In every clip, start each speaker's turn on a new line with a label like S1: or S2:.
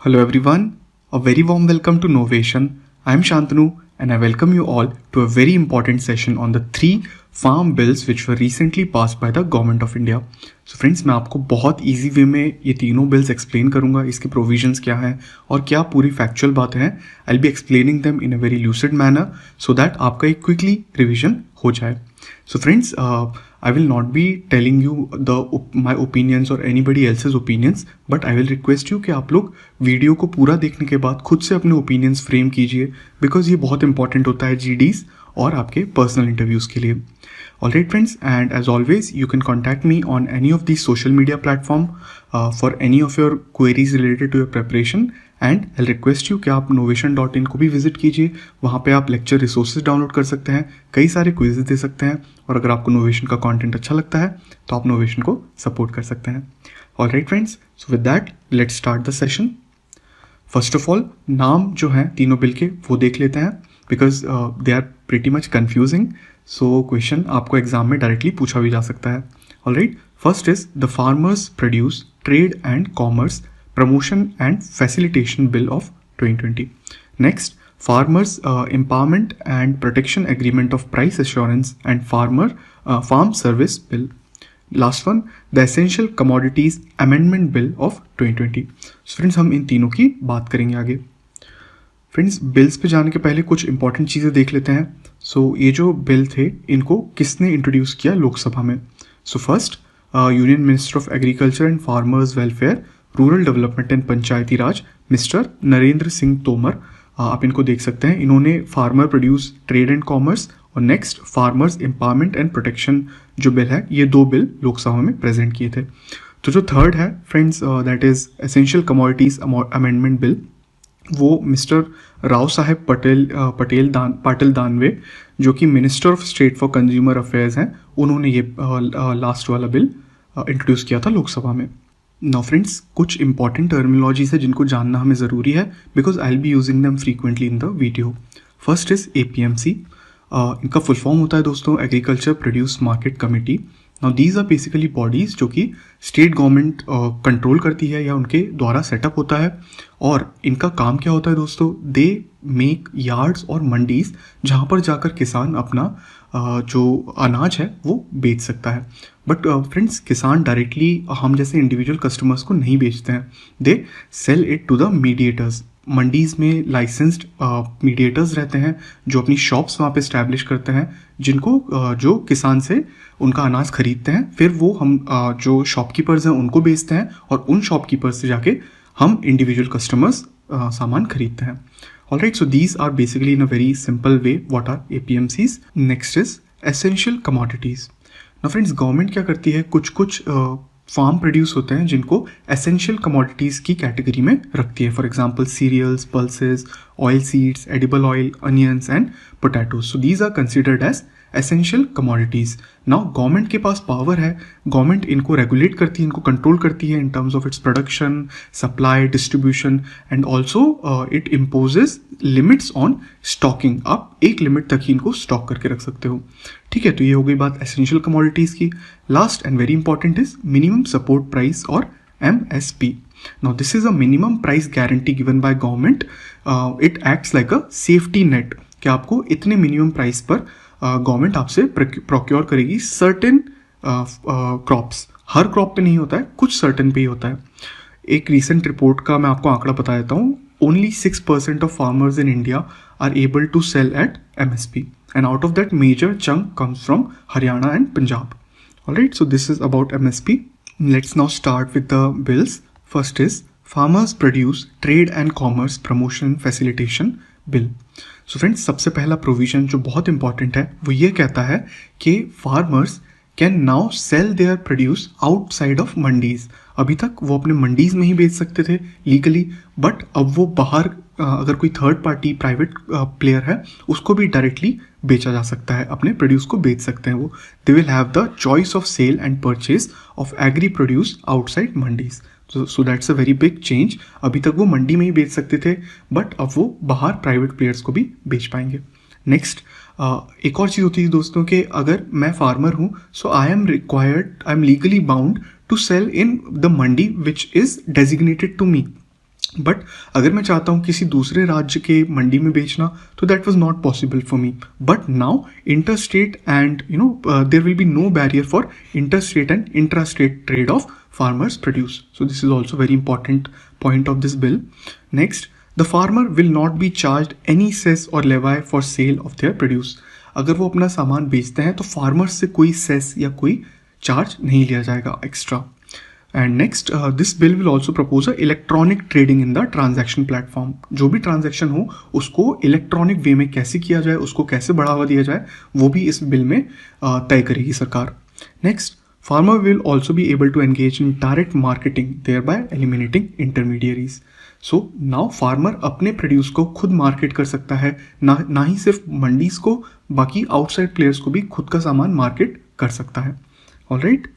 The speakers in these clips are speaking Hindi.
S1: Hello everyone, a very warm welcome to Novation. I am Shantanu and I welcome you all to a very important session on the 3 farm bills which were recently passed by the Government of India. So friends, मैं आपको बहुत easy way में ये तीनों bills explain करूँगा, इसके provisions क्या हैं और क्या पूरी factual बातें हैं. I'll be explaining them in a very lucid manner so that आपका एक quickly revision हो जाए. So friends, I will not be telling you my opinions or anybody else's opinions, but I will request you कि आप लोग वीडियो को पूरा देखने के बाद खुद से अपने opinions frame कीजिए, because ये बहुत important होता है GDs और आपके personal interviews के लिए. Alright friends, and as always you can contact me on any of these social media platform for any of your queries related to your preparation. And I request you कि आप novation.in को भी विजिट कीजिए. वहाँ पे आप लेक्चर रिसोर्सेज डाउनलोड कर सकते हैं, कई सारे क्विजेज दे सकते हैं, और अगर आपको नोवेशन का कंटेंट अच्छा लगता है तो आप नोवेशन को सपोर्ट कर सकते हैं. Alright friends, so with that let's start the session. First of all, नाम जो हैं तीनों बिल के वो देख लेते हैं, because they are pretty much confusing. So question आपको एग्जाम में डायरेक्टली पूछा भी जा सकता है. Alright, first is the farmers produce trade and commerce Promotion and Facilitation Bill of 2020. Next, Farmers Empowerment and Protection Agreement of Price Assurance and Farm Service Bill. Last one, the Essential Commodities Amendment Bill of 2020. So friends, हम इन तीनों की बात करेंगे आगे. फ्रेंड्स, बिल्स पे जाने के पहले कुछ इंपॉर्टेंट चीज़ें देख लेते हैं. सो ये जो बिल थे इनको किसने इंट्रोड्यूस किया लोकसभा में? So first, union minister of agriculture and farmers welfare, rural development and panchayati raj, mister Narendra Singh Tomar. आप इनको देख सकते हैं. इन्होंने farmer produce trade and commerce और next farmers empowerment and protection जो बिल है, ये 2 बिल लोकसभा में प्रेजेंट किए थे. तो जो थर्ड है friends, that is essential commodities amendment bill, वो मिस्टर राव साहेब पाटिल दानवे, जो कि minister of state for consumer affairs हैं, उन्होंने ये लास्ट वाला बिल इंट्रोड्यूस किया था लोकसभा में. नाउ फ्रेंड्स, कुछ इंपॉर्टेंट टर्मिनोलॉजीज है जिनको जानना हमें ज़रूरी है, because I will be using them frequently in the video. First is APMC. इनका फुल फॉर्म होता है दोस्तों agriculture produce market committee. Now these are basically bodies जो कि स्टेट गवर्नमेंट कंट्रोल करती है या उनके द्वारा सेटअप होता है. और इनका काम क्या होता है दोस्तों? दे मेक यार्ड्स और मंडीज जहाँ पर जाकर किसान अपना जो अनाज है वो बेच सकता है. बट फ्रेंड्स, किसान डायरेक्टली हम जैसे इंडिविजुअल कस्टमर्स को नहीं बेचते हैं. They sell it to the mediators. Mandis में लाइसेंस्ड मीडिएटर्स रहते हैं जो अपनी शॉप्स वहाँ पे इस्टेब्लिश करते हैं, जिनको जो किसान से उनका अनाज खरीदते हैं, फिर वो हम जो शॉपकीपर्स हैं उनको बेचते हैं, और उन शॉपकीपर्स से जाके हम इंडिविजुअल कस्टमर्स सामान खरीदते हैं. Alright, so these are basically in a very simple way what are APMCs. Next is essential commodities. Now friends, government क्या करती है, कुछ फार्म प्रोड्यूस होते हैं जिनको एसेंशियल कमोडिटीज़ की कैटेगरी में रखती है. For example cereals, pulses, oil seeds, edible oil, onions and potatoes. So these are considered as essential commodities. Now government के पास पावर है, गवर्नमेंट इनको रेगुलेट करती है, इनको कंट्रोल करती है in terms of its production, supply, distribution, and also it imposes limits on stocking. आप एक लिमिट तक ही इनको स्टॉक करके रख सकते हो. ठीक है, तो ये हो गई बात एसेंशियल कमोडिटीज़ की. Last and very important is minimum support price और MSP. Now this is a minimum price guarantee given by government. It acts like a safety net कि आपको इतने मिनिमम प्राइस पर गवर्नमेंट आपसे प्रोक्योर करेगी सर्टेन क्रॉप्स. हर क्रॉप पे नहीं होता है, कुछ सर्टेन पे ही होता है. एक रिसेंट रिपोर्ट का मैं आपको आंकड़ा बता देता हूँ. Only 6% of farmers in India are able to sell at MSP, and out of that major chunk comes from Haryana and Punjab. Alright, so this is about MSP. Let's now start with the bills. First is farmers produce trade and commerce promotion facilitation bill. So friends, सबसे पहला प्रोविजन जो बहुत इंपॉर्टेंट है वो ये कहता है कि farmers can now sell their produce outside of mandis. अभी तक वो अपने मंडीज में ही बेच सकते थे लीगली, बट अब वो बाहर अगर कोई थर्ड पार्टी प्राइवेट प्लेयर है उसको भी डायरेक्टली बेचा जा सकता है, अपने प्रोड्यूस को बेच सकते हैं वो. They will have the choice of sale and purchase of agri produce outside mandis. So that's a very big change. अभी तक वो मंडी में ही बेच सकते थे, बट अब वो बाहर प्राइवेट प्लेयर्स को भी बेच पाएंगे. नेक्स्ट, एक और चीज़ होती है दोस्तों कि अगर मैं फार्मर हूँ, so I am legally bound to sell in the mandi which is designated to me. But अगर मैं चाहता हूँ किसी दूसरे राज्य के मंडी में बेचना, तो that was not possible for me. But now inter state and there will be no barrier for inter state and intra state trade of farmers produce. So this is also very important point of this bill. Next, the farmer will not be charged any cess or levy for sale of their produce. अगर वो अपना सामान बेचते हैं तो फार्मर से कोई सेस या कोई चार्ज नहीं लिया जाएगा extra. And next, this bill will also propose electronic trading in the transaction platform. जो भी ट्रांजैक्शन हो उसको इलेक्ट्रॉनिक वे में कैसे किया जाए, उसको कैसे बढ़ावा दिया जाए, वो भी इस बिल में तय करेगी सरकार. Next, farmer will also be able to engage in direct marketing, thereby eliminating intermediaries. So now farmer अपने प्रोड्यूस को खुद मार्केट कर सकता है, ना ही सिर्फ मंडीज को, बाकी आउटसाइड प्लेयर्स को भी खुद का सामान मार्केट कर सकता है. Alright,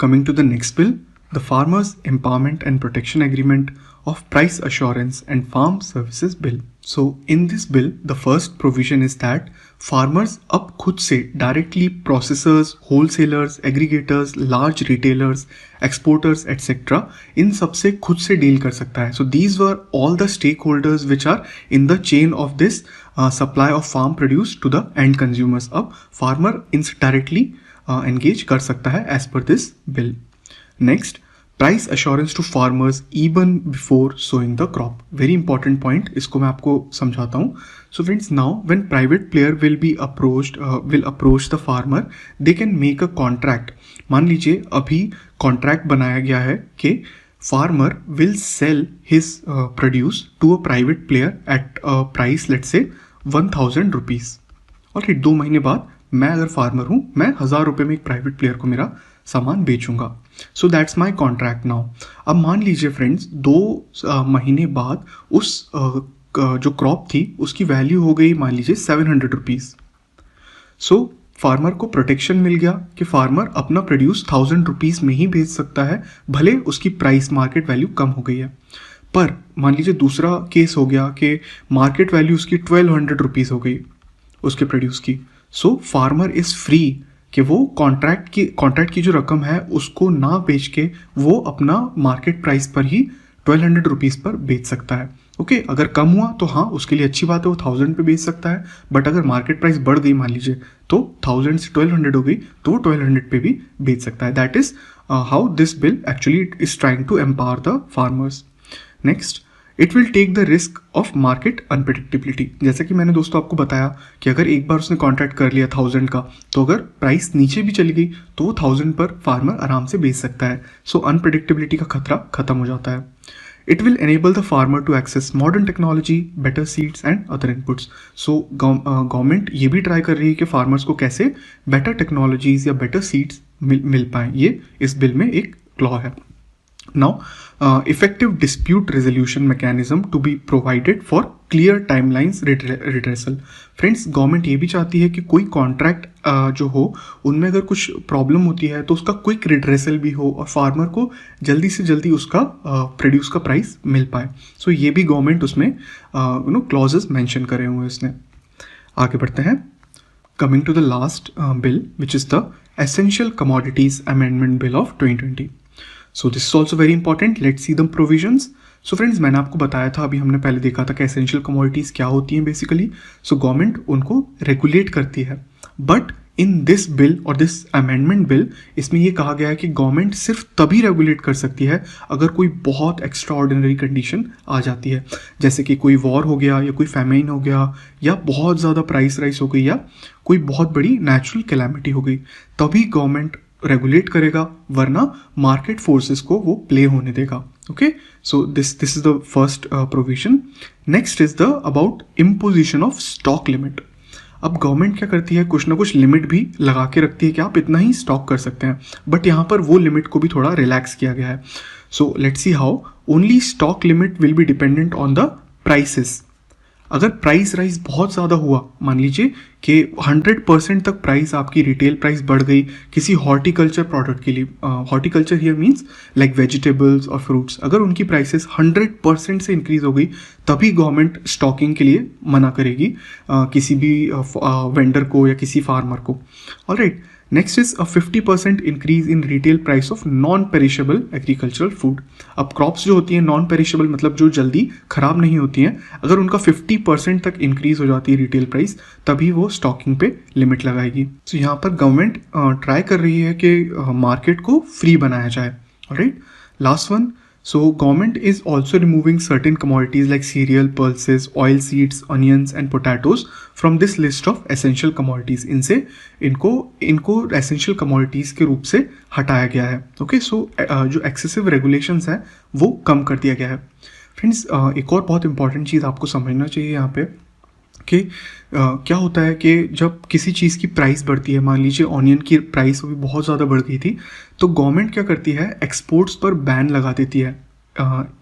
S1: coming to the next bill, the farmers empowerment and protection agreement of price assurance and farm services bill. So in this bill, the first provision is that farmers अब खुद से directly processors, wholesalers, aggregators, large retailers, exporters, etc. इन सबसे खुद से deal कर सकता है. So these were all the stakeholders which are in the chain of this supply of farm produce to the end consumers. अब farmer इनसे directly engage कर सकता है as per this bill. Next, price assurance to farmers even before sowing the crop. Very important point, इसको मैं आपको समझाता हूँ. So friends, now when private player will approach the farmer, they can make a contract. मान लीजिए अभी कॉन्ट्रैक्ट बनाया गया है कि farmer will sell his produce to a private player at price let's say 1000 rupees. और 2 महीने बाद मैं अगर फार्मर हूँ, मैं 1000 रुपये में एक प्राइवेट प्लेयर को मेरा सामान बेचूंगा. So that's my contract now. अब मान लीजिए फ्रेंड्स, 2 महीने बाद उस जो क्रॉप थी उसकी वैल्यू हो गई मान लीजिए 700 रुपीज़. सो फार्मर को प्रोटेक्शन मिल गया कि फार्मर अपना प्रोड्यूस 1000 रुपीज़ में ही बेच सकता है, भले उसकी प्राइस मार्केट वैल्यू कम हो गई है. पर मान लीजिए दूसरा केस हो गया कि मार्केट वैल्यू उसकी 1200 रुपीज़ हो गई उसके प्रोड्यूस की. सो फार्मर इज़ फ्री कि वो कॉन्ट्रैक्ट की जो रकम है उसको ना बेच के वो अपना मार्केट प्राइस पर ही 1200 रुपीज़ पर बेच सकता है. ओके, अगर कम हुआ तो हाँ उसके लिए अच्छी बात है, वो 1000 पे बेच सकता है. बट अगर मार्केट प्राइस बढ़ गई मान लीजिए तो 1000 से 1200 हो गई तो वो 1200 पे भी बेच सकता है. That is how this bill actually is trying to empower the farmers. Next, it will take the risk of market unpredictability. जैसा कि मैंने दोस्तों आपको बताया कि अगर एक बार उसने कॉन्ट्रैक्ट कर लिया 1000 का, तो अगर प्राइस नीचे भी चली गई तो वो 1000 पर फार्मर आराम से बेच सकता है. सो अनप्रेडिक्टेबिलिटी का खतरा खत्म हो जाता है. It will enable the farmer to access modern technology, better seeds and other inputs. So government ये भी ट्राई कर रही है कि फार्मर्स को कैसे बेटर टेक्नोलॉजीज या बेटर सीड्स मिल पाएँ. ये इस बिल में एक क्लॉ है. Now, effective dispute resolution mechanism to be provided for clear timelines redressal. Friends, government ये भी चाहती है कि कोई कॉन्ट्रैक्ट जो हो उनमें अगर कुछ प्रॉब्लम होती है तो उसका क्विक रिड्रेसल भी हो और फार्मर को जल्दी से जल्दी उसका प्रोड्यूस का प्राइस मिल पाए. सो ये भी गवर्नमेंट उसमें क्लॉजेस मेंशन करे हुए हैं इसने. आगे बढ़ते हैं. Coming to the last bill which is the essential commodities amendment bill of 2020. So this is also very important. Let's see the provisions. So friends, मैंने आपको बताया था, अभी हमने पहले देखा था कि एसेंशियल कमोडिटीज़ क्या होती हैं बेसिकली. सो गवर्नमेंट उनको रेगुलेट करती है. बट इन दिस बिल और दिस अमेंडमेंट बिल, इसमें ये कहा गया है कि गवर्नमेंट सिर्फ तभी रेगुलेट कर सकती है अगर कोई बहुत एक्स्ट्रा ऑर्डिनरी कंडीशन आ जाती है, जैसे कि कोई वॉर हो गया या कोई फैमिन हो गया या बहुत ज़्यादा प्राइस राइस हो गई या कोई बहुत बड़ी नेचुरल कैलामिटी हो गई, तभी गवर्नमेंट रेगुलेट करेगा, वरना मार्केट फोर्सेस को वो प्ले होने देगा. Okay, so this is the first provision. Next is the about imposition of stock limit. अब गवर्नमेंट क्या करती है, कुछ ना कुछ लिमिट भी लगा के रखती है कि आप इतना ही स्टॉक कर सकते हैं, बट यहाँ पर वो लिमिट को भी थोड़ा रिलैक्स किया गया है. So let's see how. Only stock limit will be dependent on the prices. अगर प्राइस राइज बहुत ज़्यादा हुआ, मान लीजिए कि 100% तक प्राइस आपकी रिटेल प्राइस बढ़ गई किसी हॉर्टिकल्चर प्रोडक्ट के लिए, horticulture here means like vegetables और फ्रूट्स, अगर उनकी प्राइसेस 100% से इंक्रीज हो गई, तभी गवर्नमेंट स्टॉकिंग के लिए मना करेगी किसी भी वेंडर को या किसी फार्मर को. Alright, next is a 50% increase in retail price of non perishable agricultural food. अब क्रॉप्स जो होती हैं नॉन पेरिशेबल मतलब जो जल्दी खराब नहीं होती हैं, अगर उनका 50% तक इंक्रीज हो जाती है रिटेल प्राइस, तभी वो स्टॉकिंग पे लिमिट लगाएगी। तो यहाँ पर गवर्नमेंट ट्राई कर रही है कि मार्केट को फ्री बनाया जाए। Right, last one, so government is also removing certain commodities like cereal, pulses, oil seeds, onions and potatoes from this list of essential commodities। इनसे इनको essential commodities के रूप से हटाया गया है। ओके, सो जो excessive regulations है वो कम कर दिया गया है। फ्रेंड्स, एक और बहुत इंपॉर्टेंट चीज़ आपको समझना चाहिए यहाँ पे कि क्या होता है कि जब किसी चीज़ की प्राइस बढ़ती है, मान लीजिए ऑनियन की प्राइस अभी बहुत ज़्यादा बढ़ गई थी, तो गवर्नमेंट क्या करती है, एक्सपोर्ट्स पर बैन लगा देती है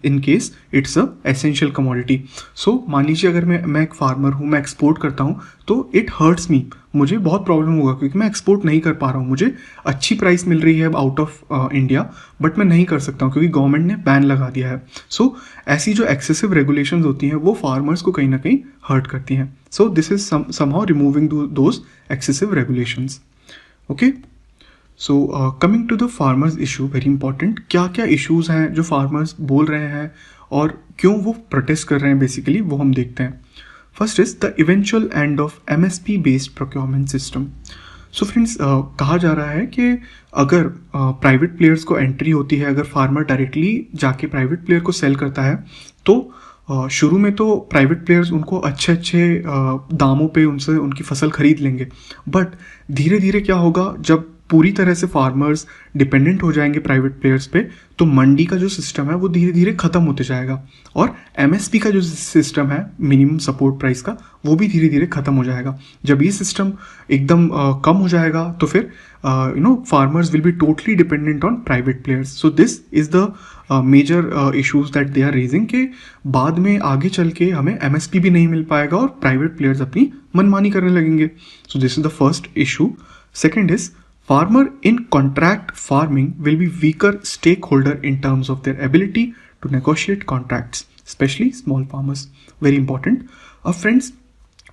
S1: in case it's a essential commodity. So मान लीजिए अगर मैं एक फार्मर हूँ, मैं एक्सपोर्ट करता हूँ, तो इट हर्ट्स मी, मुझे बहुत प्रॉब्लम होगा क्योंकि मैं एक्सपोर्ट नहीं कर पा रहा हूँ। मुझे अच्छी प्राइस मिल रही है आउट ऑफ इंडिया, बट मैं नहीं कर सकता हूँ क्योंकि गवर्नमेंट ने बैन लगा दिया है। सो ऐसी जो एक्सेसिव रेगुलेशंस होती हैं वो फार्मर्स को कहीं ना कहीं हर्ट करती हैं। So this is somehow removing those excessive regulations. Okay, so coming to the farmers issue, very important, क्या क्या इश्यूज हैं जो फार्मर्स बोल रहे हैं और क्यों वो प्रोटेस्ट कर रहे हैं बेसिकली, वो हम देखते हैं। First is the eventual end of MSP based procurement system. So friends, कहा जा रहा है कि अगर प्राइवेट प्लेयर्स को एंट्री होती है, अगर फार्मर डायरेक्टली जाके प्राइवेट प्लेयर को सेल करता है, तो शुरू में तो प्राइवेट प्लेयर्स उनको अच्छे अच्छे दामों पे उनसे उनकी फसल खरीद लेंगे, बट धीरे धीरे क्या होगा, जब पूरी तरह से फार्मर्स डिपेंडेंट हो जाएंगे प्राइवेट प्लेयर्स पे, तो मंडी का जो सिस्टम है वो धीरे धीरे खत्म होते जाएगा और MSP का जो सिस्टम है, मिनिमम सपोर्ट प्राइस का, वो भी धीरे धीरे खत्म हो जाएगा। जब ये सिस्टम एकदम कम हो जाएगा तो फिर farmers will be totally dependent on private players. So this is the major issues that they are raising के बाद में आगे चल के हमें MSP भी नहीं मिल पाएगा और प्राइवेट प्लेयर्स अपनी मनमानी करने लगेंगे। सो this is the first issue. Second is farmer in contract farming will be weaker stakeholder in terms of their ability to negotiate contracts, especially small farmers. Very important. अब friends,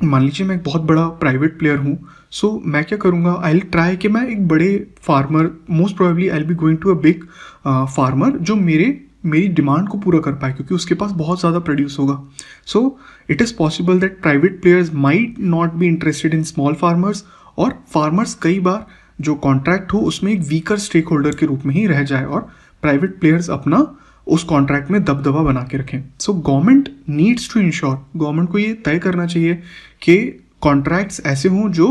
S1: मान लीजिए मैं एक बहुत बड़ा प्राइवेट प्लेयर हूँ, सो मैं क्या करूँगा, आई विल ट्राई कि मैं एक बड़े farmer, most probably I will be going to a big farmer जो मेरी डिमांड को पूरा कर पाए क्योंकि उसके पास बहुत ज़्यादा प्रोड्यूस होगा। So it is possible that private players might not be interested in small farmers, और फार्मर्स कई बार जो कॉन्ट्रैक्ट हो उसमें एक वीकर स्टेक होल्डर के रूप में ही रह जाए और प्राइवेट प्लेयर्स अपना उस कॉन्ट्रैक्ट में दबदबा बना के रखें। So government needs to ensure, government को ये तय करना चाहिए कि कॉन्ट्रैक्ट्स ऐसे हों जो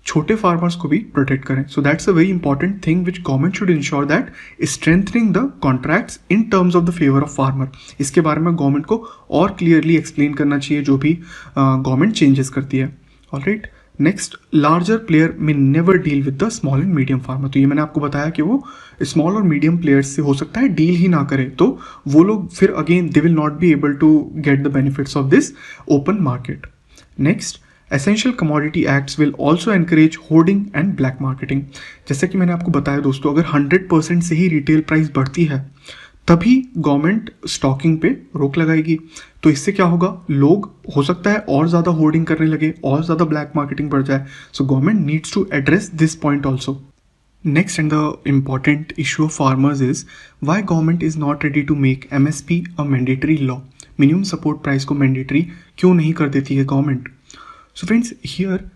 S1: छोटे फार्मर्स को भी प्रोटेक्ट करें। सो that's a very important thing which government should ensure that strengthening the contracts in terms of the favour of farmer. इसके बारे में गवर्नमेंट को और क्लियरली एक्सप्लेन करना चाहिए जो भी गवर्नमेंट चेंजेस करती है। ऑलराइट, नेक्स्ट, लार्जर प्लेयर में never deal with the small and medium farmer. तो ये मैंने आपको बताया कि वो स्मॉल और मीडियम प्लेयर्स से हो सकता है डील ही ना करे, तो वो लोग फिर again they will not be able to get the benefits of this open market. Next, essential commodity acts will also encourage hoarding and black marketing. जैसे कि मैंने आपको बताया दोस्तों, अगर 100% से ही रिटेल प्राइस बढ़ती है तभी गवर्नमेंट स्टॉकिंग पे रोक लगाएगी, तो इससे क्या होगा, लोग हो सकता है और ज़्यादा होर्डिंग करने लगे, और ज़्यादा ब्लैक मार्केटिंग बढ़ जाए। So government needs to address this point also. Next and the important issue of farmers is why government is not ready to make MSP a mandatory law. Minimum support price को मैंडेटरी क्यों नहीं कर देती है गवर्नमेंट। सो फ्रेंड्स, हियर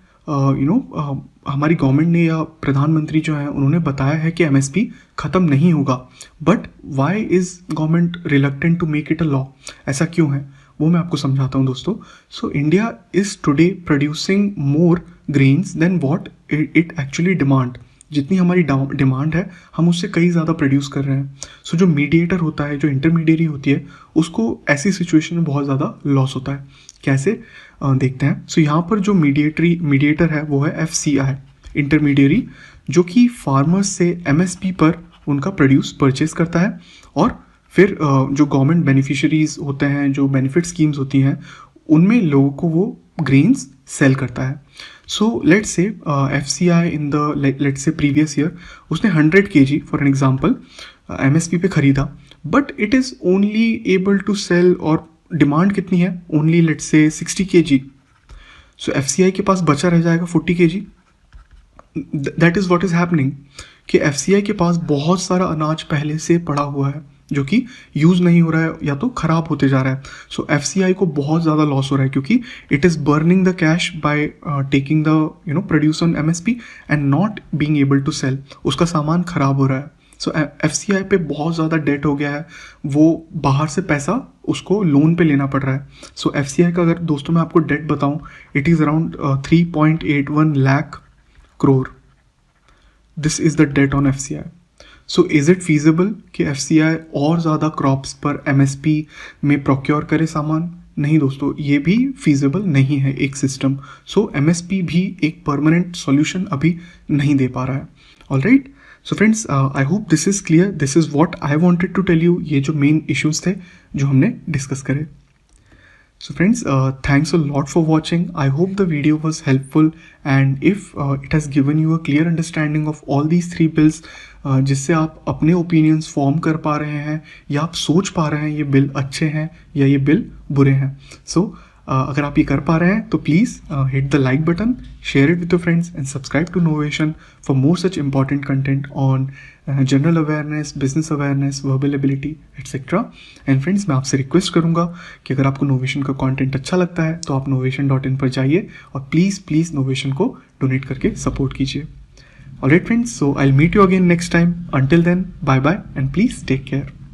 S1: हमारी गवर्नमेंट ने या प्रधानमंत्री जो है उन्होंने बताया है कि MSP ख़त्म नहीं होगा, but why is government reluctant to make it a law. ऐसा क्यों है वो मैं आपको समझाता हूँ दोस्तों। So India is today producing more grains than what it actually demand. जितनी हमारी डिमांड है हम उससे कई ज़्यादा प्रोड्यूस कर रहे हैं। सो जो मीडिएटर होता है, जो इंटरमीडियरी होती है, उसको ऐसी सिचुएशन में बहुत ज़्यादा लॉस होता है। कैसे देखते हैं। सो यहाँ पर जो मीडिएटर है वो है FCI, इंटरमीडियरी, जो कि फार्मर्स से MSP पर उनका प्रोड्यूस परचेज करता है और फिर जो गवर्नमेंट बेनिफिशरीज होते हैं, जो बेनिफिट स्कीम्स होती हैं, उनमें लोगों को वो ग्रेन्स सेल करता है। So let's say FCI in the let's say previous year उसने 100 kg for an example MSP पे खरीदा, but it is only able to sell, और डिमांड कितनी है, only let's say 60 kg। So FCI के पास बचा रह जाएगा 40 kg। That is what is happening कि FCI के पास बहुत सारा अनाज पहले से पड़ा हुआ है जो कि यूज़ नहीं हो रहा है या तो ख़राब होते जा रहा है. सो FCI को बहुत ज़्यादा लॉस हो रहा है क्योंकि it is burning the cash by taking the produce on MSP and not being able to sell. उसका सामान ख़राब हो रहा है. सो FCI पे बहुत ज़्यादा डेट हो गया है. वो बाहर से पैसा उसको लोन पे लेना पड़ रहा है. सो FCI का अगर दोस्तों मैं आपको डेट बताऊं, it is around 3.81 lakh crore. This is the debt on FCI. So is it feasible कि FCI और ज़्यादा क्रॉप्स पर MSP में प्रोक्योर करे सामान? नहीं दोस्तों, ये भी फीजिबल नहीं है एक सिस्टम. सो MSP भी एक परमानेंट सॉल्यूशन अभी नहीं दे पा रहा है. All right. So friends, I hope this is clear. This is what I wanted to tell you. ये जो मेन इश्यूज़ थे जो हमने डिस्कस करे. So friends, thanks a lot for watching. I hope the video was helpful, and if it has given you a clear understanding of all these three bills, जिससे आप अपने ओपिनियंस फॉर्म कर पा रहे हैं या आप सोच पा रहे हैं ये बिल अच्छे हैं या ये बिल बुरे हैं. सो अगर आप ये कर पा रहे हैं तो please hit the like button, share it with your friends and subscribe to Novation for more such important content on general awareness, business awareness, verbal ability etcetera. And friends, मैं आपसे रिक्वेस्ट करूंगा कि अगर आपको नोवेशन का कंटेंट अच्छा लगता है तो आप novation.in पर जाइए और प्लीज़ नोवेशन को डोनेट करके सपोर्ट कीजिए. Alright friends, so I'll meet you again next time. Until then, bye bye and please take care.